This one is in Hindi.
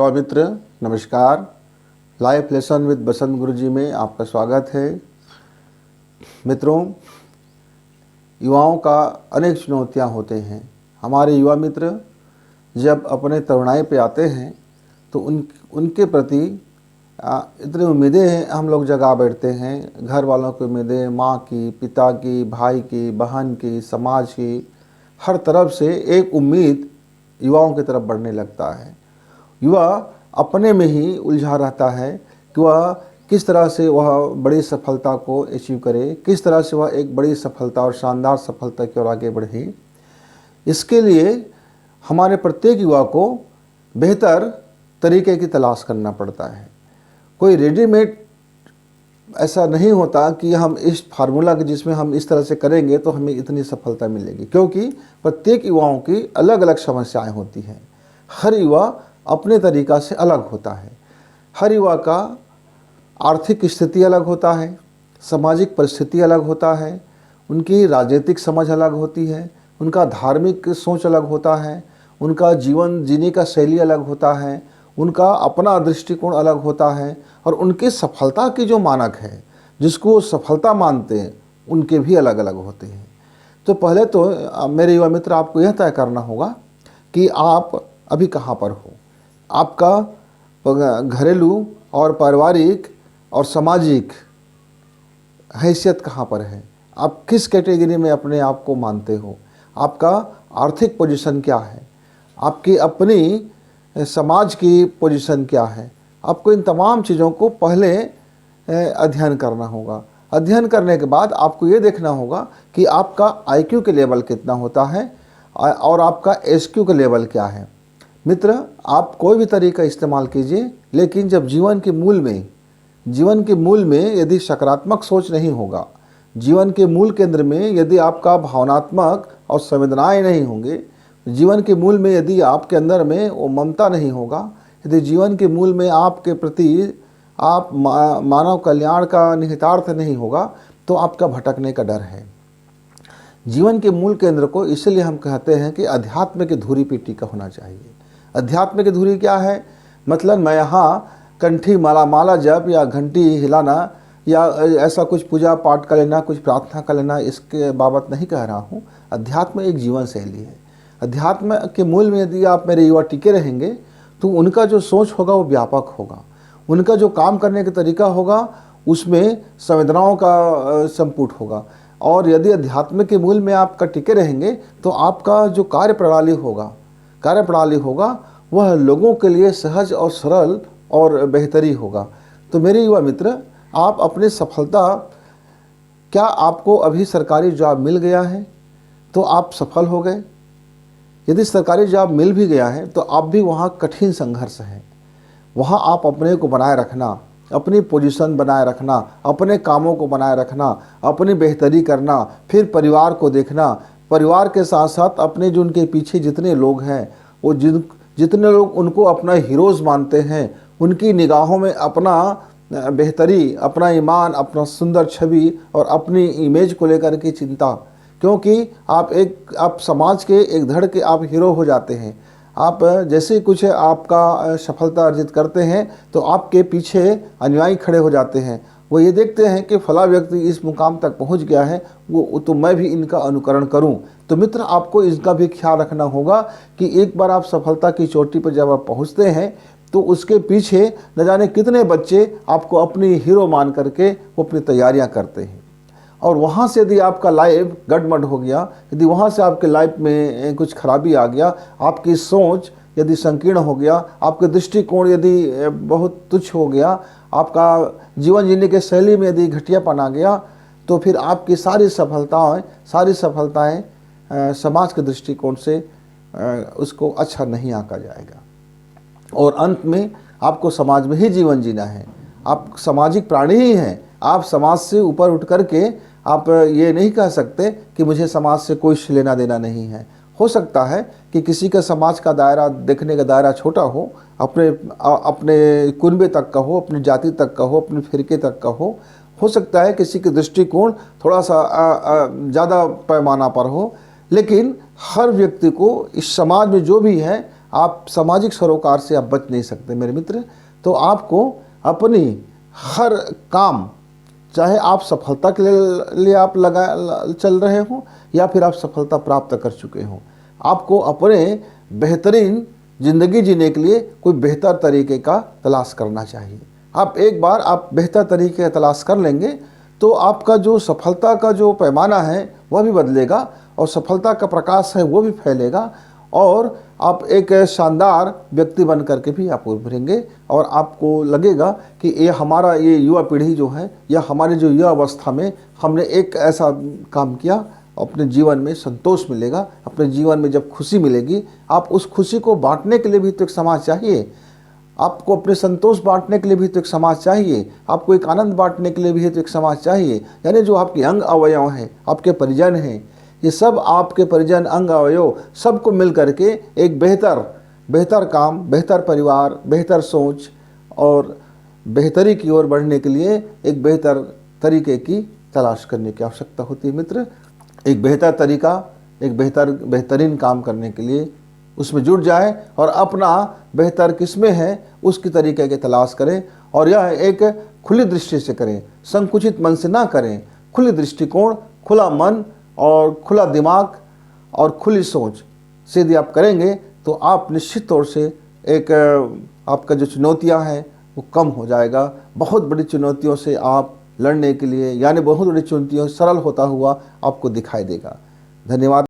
युवा मित्र नमस्कार। लाइफ लेसन विद बसंत गुरु जी में आपका स्वागत है। मित्रों, युवाओं का अनेक चुनौतियां होते हैं। हमारे युवा मित्र जब अपने तरुणाई पे आते हैं तो उनके प्रति इतनी उम्मीदें हम लोग जगा बैठते हैं। घर वालों की उम्मीदें, माँ की, पिता की, भाई की, बहन की, समाज की, हर तरफ से एक उम्मीद युवाओं की तरफ बढ़ने लगता है। युवा अपने में ही उलझा रहता है कि वह किस तरह से वह बड़ी सफलता को अचीव करे, किस तरह से वह एक बड़ी सफलता और शानदार सफलता की ओर आगे बढ़े। इसके लिए हमारे प्रत्येक युवा को बेहतर तरीके की तलाश करना पड़ता है। कोई रेडीमेड ऐसा नहीं होता कि हम इस फार्मूला के जिसमें हम इस तरह से करेंगे तो हमें इतनी सफलता मिलेगी, क्योंकि प्रत्येक युवाओं की अलग अलग समस्याएं होती हैं। हर युवा अपने तरीक़ा से अलग होता है। हर युवा का आर्थिक स्थिति अलग होता है, सामाजिक परिस्थिति अलग होता है, उनकी राजनीतिक समझ अलग होती है, उनका धार्मिक सोच अलग होता है, उनका जीवन जीने का शैली अलग होता है, उनका अपना दृष्टिकोण अलग होता है, और उनकी सफलता की जो मानक है, जिसको वो सफलता मानते हैं, उनके भी अलग अलग होते हैं। तो पहले तो मेरे युवा मित्र, आपको यह तय करना होगा कि आप अभी कहाँ पर हो। आपका घरेलू और पारिवारिक और सामाजिक हैसियत कहाँ पर है, आप किस कैटेगरी में अपने आप को मानते हो, आपका आर्थिक पोजीशन क्या है, आपकी अपनी समाज की पोजीशन क्या है। आपको इन तमाम चीज़ों को पहले अध्ययन करना होगा। अध्ययन करने के बाद आपको ये देखना होगा कि आपका IQ के लेवल कितना होता है और आपका SQ का लेवल क्या है। मित्र, आप कोई भी तरीका इस्तेमाल कीजिए, लेकिन जब जीवन के मूल में यदि सकारात्मक सोच नहीं होगा, जीवन के मूल केंद्र में यदि आपका भावनात्मक और संवेदनाएं नहीं होंगे, जीवन के मूल में यदि आपके अंदर में वो ममता नहीं होगा, यदि जीवन के मूल में आपके प्रति आप मानव कल्याण का निहितार्थ नहीं होगा, तो आपका भटकने का डर है। जीवन के मूल केंद्र को इसलिए हम कहते हैं कि अध्यात्म की धुरी पे टिका होना चाहिए। अध्यात्म की धुरी क्या है? मतलब मैं यहाँ कंठी माला जप या घंटी हिलाना या ऐसा कुछ पूजा पाठ कर लेना, कुछ प्रार्थना कर लेना, इसके बाबत नहीं कह रहा हूँ। अध्यात्म एक जीवन शैली है। अध्यात्म के मूल में यदि आप मेरे युवा टिके रहेंगे तो उनका जो सोच होगा वो व्यापक होगा, उनका जो काम करने का तरीका होगा उसमें संवेदनाओं का संपुट होगा। और यदि अध्यात्म के मूल में आपका टिके रहेंगे तो आपका जो कार्यप्रणाली होगा वह लोगों के लिए सहज और सरल और बेहतरी होगा। तो मेरे युवा मित्र, आप अपनी सफलता, क्या आपको अभी सरकारी जॉब मिल गया है तो आप सफल हो गए? यदि सरकारी जॉब मिल भी गया है तो आप भी वहाँ कठिन संघर्ष है। वहाँ आप अपने को बनाए रखना, अपनी पोजीशन बनाए रखना, अपने कामों को बनाए रखना, अपनी बेहतरी करना, फिर परिवार को देखना, परिवार के साथ साथ अपने जो उनके पीछे जितने लोग हैं, वो जितने लोग उनको अपना हीरोज़ मानते हैं, उनकी निगाहों में अपना बेहतरी, अपना ईमान, अपना सुंदर छवि और अपनी इमेज को लेकर के चिंता, क्योंकि आप समाज के एक धड़ के आप हीरो हो जाते हैं। आप जैसे कुछ आपका सफलता अर्जित करते हैं तो आपके पीछे अनुयायी खड़े हो जाते हैं। वो ये देखते हैं कि फला व्यक्ति इस मुकाम तक पहुंच गया है, वो तो मैं भी इनका अनुकरण करूं। तो मित्र, आपको इसका भी ख्याल रखना होगा कि एक बार आप सफलता की चोटी पर जब आप पहुंचते हैं तो उसके पीछे न जाने कितने बच्चे आपको अपनी हीरो मान करके वो अपनी तैयारियां करते हैं। और वहाँ से यदि आपका लाइफ गड़बड़ हो गया, यदि वहाँ से आपके लाइफ में कुछ खराबी आ गया, आपकी सोच यदि संकीर्ण हो गया, आपके दृष्टिकोण यदि बहुत तुच्छ हो गया, आपका जीवन जीने के शैली में यदि घटियापन आ गया, तो फिर आपकी सारी सफलताएं समाज के दृष्टिकोण से उसको अच्छा नहीं आंका जाएगा। और अंत में आपको समाज में ही जीवन जीना है। आप सामाजिक प्राणी ही हैं। आप समाज से ऊपर उठ करके आप ये नहीं कह सकते कि मुझे समाज से कोई लेना देना नहीं है। हो सकता है कि किसी का समाज का दायरा, देखने का दायरा छोटा हो, अपने कुनबे तक का हो, अपनी जाति तक का हो, अपने फिरके तक का हो सकता है किसी के दृष्टिकोण थोड़ा सा ज़्यादा पैमाना पर हो, लेकिन हर व्यक्ति को इस समाज में जो भी है आप सामाजिक सरोकार से आप बच नहीं सकते मेरे मित्र। तो आपको अपनी हर काम, चाहे आप सफलता के लिए आप चल रहे हों या फिर आप सफलता प्राप्त कर चुके हों, आपको अपने बेहतरीन ज़िंदगी जीने के लिए कोई बेहतर तरीके का तलाश करना चाहिए। आप एक बार आप बेहतर तरीके का तलाश कर लेंगे तो आपका जो सफलता का जो पैमाना है वह भी बदलेगा और सफलता का प्रकाश है वो भी फैलेगा और आप एक शानदार व्यक्ति बन करके भी आप उभरेंगे और आपको लगेगा कि ये युवा पीढ़ी जो है या हमारे जो युवा अवस्था में हमने एक ऐसा काम किया, अपने जीवन में संतोष मिलेगा, अपने जीवन में जब खुशी मिलेगी, आप उस खुशी को बांटने के लिए भी तो एक समाज चाहिए, आपको अपने संतोष बांटने के लिए भी तो एक समाज चाहिए, आपको एक आनंद बांटने के लिए भी तो एक समाज चाहिए। यानी जो आपके अंग अवयव हैं, आपके परिजन हैं, ये सब आपके परिजन अंग अवयव सबको मिल करके एक बेहतर काम, बेहतर परिवार, बेहतर सोच और बेहतरी की ओर बढ़ने के लिए एक बेहतर तरीके की तलाश करने की आवश्यकता होती है मित्र। एक बेहतर तरीका, एक बेहतरीन काम करने के लिए उसमें जुट जाए और अपना बेहतर किस्में हैं उसकी तरीके की तलाश करें और यह एक खुली दृष्टि से करें, संकुचित मन से ना करें। खुली दृष्टिकोण, खुला मन और खुला दिमाग और खुली सोच से यदि आप करेंगे तो आप निश्चित तौर से एक आपका जो चुनौतियां हैं वो कम हो जाएगा। बहुत बड़ी चुनौतियों से आप लड़ने के लिए, यानी बहुत बड़ी चुनौतियों से सरल होता हुआ आपको दिखाई देगा। धन्यवाद।